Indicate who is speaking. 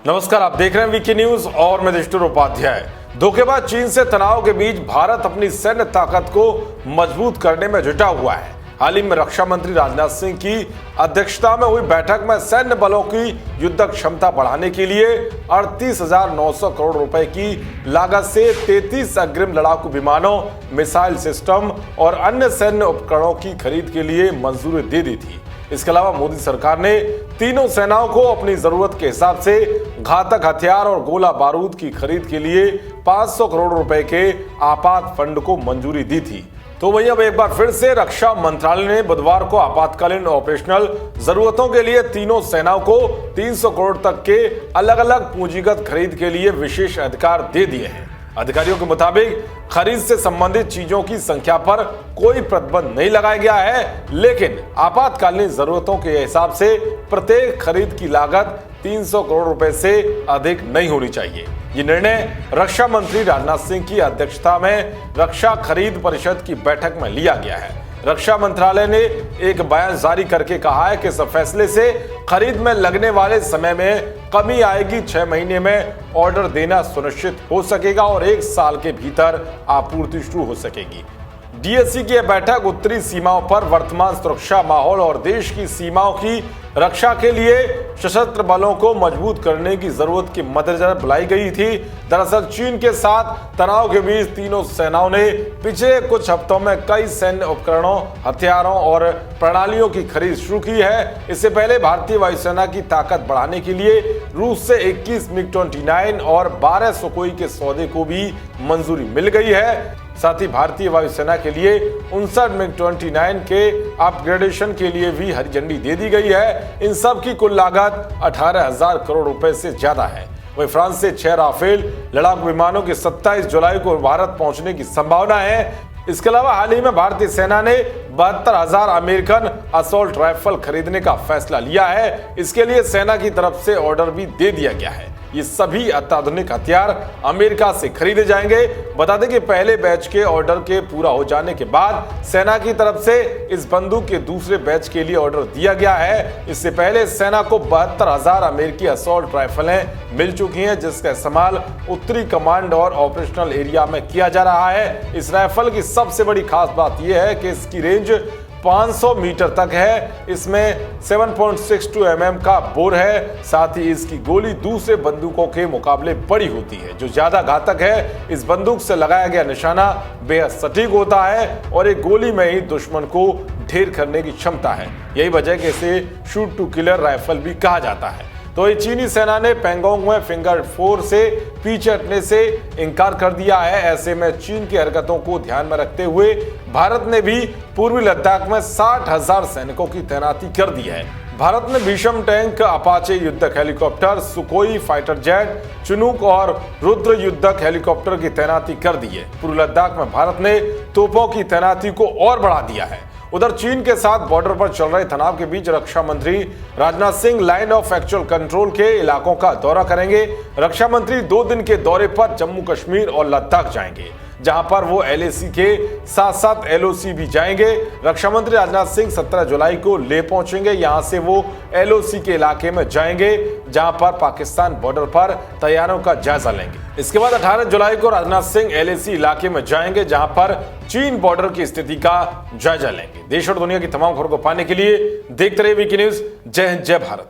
Speaker 1: नमस्कार, आप देख रहे हैं वीके न्यूज और मैं युधिष्ठिर उपाध्याय। धोखेबाज चीन से तनाव के बीच भारत अपनी सैन्य ताकत को मजबूत करने में जुटा हुआ है। हाल ही में रक्षा मंत्री राजनाथ सिंह की अध्यक्षता में हुई बैठक में सैन्य बलों की युद्ध क्षमता बढ़ाने के लिए 38,900 करोड़ रुपए की लागत से 33 अग्रिम लड़ाकू विमानों, मिसाइल सिस्टम और अन्य सैन्य उपकरणों की खरीद के लिए मंजूरी दे दी थी। इसके अलावा मोदी सरकार ने तीनों सेनाओं को अपनी जरूरत के हिसाब से घातक हथियार और गोला बारूद की खरीद के लिए 500 करोड़ रुपए के आपात फंड को मंजूरी दी थी। तो वहीं अब एक बार फिर से रक्षा मंत्रालय ने बुधवार को आपातकालीन ऑपरेशनल जरूरतों के लिए तीनों सेनाओं को 300 करोड़ तक के अलग अलग पूंजीगत खरीद के लिए विशेष अधिकार दे दिए हैं। अधिकारियों के मुताबिक खरीद से संबंधित चीजों की संख्या पर कोई प्रतिबंध नहीं लगाया गया है, लेकिन आपातकालीन जरूरतों के हिसाब से प्रत्येक खरीद की लागत 300 करोड़ रुपए से अधिक नहीं होनी चाहिए। ये निर्णय रक्षा मंत्री राजनाथ सिंह की अध्यक्षता में रक्षा खरीद परिषद की बैठक में लिया गया है। रक्षा मंत्रालय ने एक बयान जारी करके कहा है कि इस फैसले से खरीद में लगने वाले समय में कमी आएगी। 6 महीने में ऑर्डर देना सुनिश्चित हो सकेगा और 1 साल के भीतर आपूर्ति शुरू हो सकेगी। डीएससी की यह बैठक उत्तरी सीमाओं पर वर्तमान सुरक्षा माहौल और देश की सीमाओं की रक्षा के लिए सशस्त्र बलों को मजबूत करने की जरूरत के मद्देनजर बुलाई गई थी। दरअसल चीन के साथ तनाव के बीच तीनों सेनाओं ने पिछले कुछ हफ्तों में कई सैन्य उपकरणों, हथियारों और प्रणालियों की खरीद शुरू की है। इससे पहले भारतीय वायुसेना की ताकत बढ़ाने के लिए रूस से 21 MiG-29 और 12 सुखोई के सौदे को भी मंजूरी मिल गई है। साथ ही भारतीय वायुसेना के लिए 59 MiG-29 के अपग्रेडेशन के लिए भी हरी झंडी दे दी गई है। इन सब की कुल लागत 18,000 करोड़ रुपए से ज्यादा है। वहीं फ्रांस से 6 राफेल लड़ाकू विमानों के 27 जुलाई को भारत पहुंचने की संभावना है। इसके अलावा हाल ही में भारतीय सेना ने 72,000 अमेरिकन असॉल्ट राइफल खरीदने का फैसला लिया है। इसके लिए सेना की तरफ से ऑर्डर भी दे दिया गया है। ये सभी अत्याधुनिक हथियार अमेरिका से खरीदे जाएंगे। बता दें कि पहले बैच के ऑर्डर के पूरा हो जाने के बाद सेना की तरफ से इस बंदूक के दूसरे बैच के लिए ऑर्डर दिया गया है। इससे पहले सेना को 72,000 अमेरिकी असॉल्ट राइफलें मिल चुकी हैं, जिसका इस्तेमाल उत्तरी कमांड और ऑपरेशनल एरिया में किया जा रहा है। इस राइफल की सबसे बड़ी खास बात यह है कि इसकी रेंज 500 मीटर तक है। इसमें 7.62 mm का बोर है। साथ ही इसकी गोली दूसरे बंदूकों के मुकाबले बड़ी होती है, जो ज्यादा घातक है। इस बंदूक से लगाया गया निशाना बेहद सटीक होता है और एक गोली में ही दुश्मन को ढेर करने की क्षमता है। यही वजह है कि इसे शूट टू किलर राइफल भी कहा जाता है। तो ये चीनी सेना ने पैंगोंग में फिंगर 4 से पीछे हटने से इनकार कर दिया है। ऐसे में चीन की हरकतों को ध्यान में रखते हुए भारत ने भी पूर्वी लद्दाख में 60,000 सैनिकों की तैनाती कर दी है। भारत ने भीषम टैंक, अपाचे युद्धक हेलीकॉप्टर, सुकोई फाइटर जेट, चिनूक और रुद्र युद्धक हेलीकॉप्टर की तैनाती कर दी है। पूर्वी लद्दाख में भारत ने तोपों की तैनाती को और बढ़ा दिया है। उधर चीन के साथ बॉर्डर पर चल रहे तनाव के बीच रक्षा मंत्री Rajnath Singh line of actual control के इलाकों का दौरा करेंगे। रक्षा मंत्री 2 दिन के दौरे पर जम्मू कश्मीर और लद्दाख जाएंगे, जहां पर वो LAC के साथ साथ LOC भी जाएंगे। रक्षा मंत्री राजनाथ सिंह 17 जुलाई को ले पहुंचेंगे। यहां से वो LOC के इलाके में जाएंगे, जहां पर पाकिस्तान बॉर्डर पर तैयारियों का जायजा लेंगे। इसके बाद 18 जुलाई को राजनाथ सिंह LAC इलाके में जाएंगे, जहां पर चीन बॉर्डर की स्थिति का जायजा लेंगे। देश और दुनिया की तमाम खबरों को पाने के लिए देखते रहिए वीके न्यूज। जय हिंद, जय भारत।